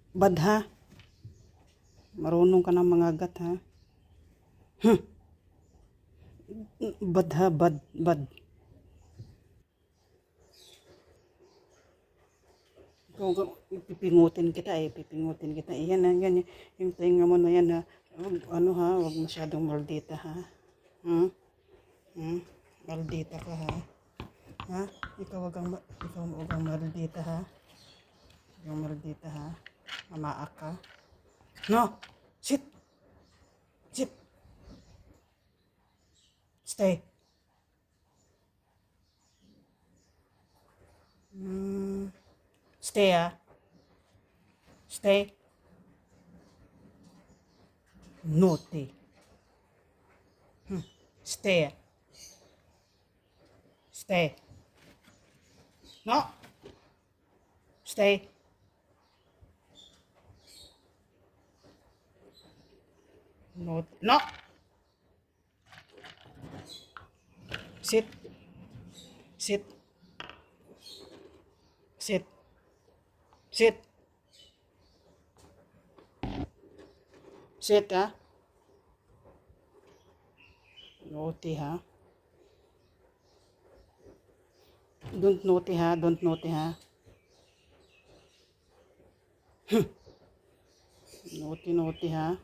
Bad ha? Marunong ka ng mga gat ha? Hmm. Bad ha, bad, bad. Pipingutin kita eh, pipingutin kita. Yan na, yan, yung tinga mo na yan ha. Ano ha, wag masyadong maldita ha. Hmm? Hmm? Maldita ka ha. Ha? Ikaw wag kang maldita ha. Yung maldita ha. Mamaak ka. No! Sit! Sit! Stay! Stay ah. Stay. Naughty. Stay. Stay. No. Stay. No. No. Sit. Sit. Sit. Sit. Sit ha. Naughty ha. Don't naughty ha. Don't naughty ha. Naughty naughty ha.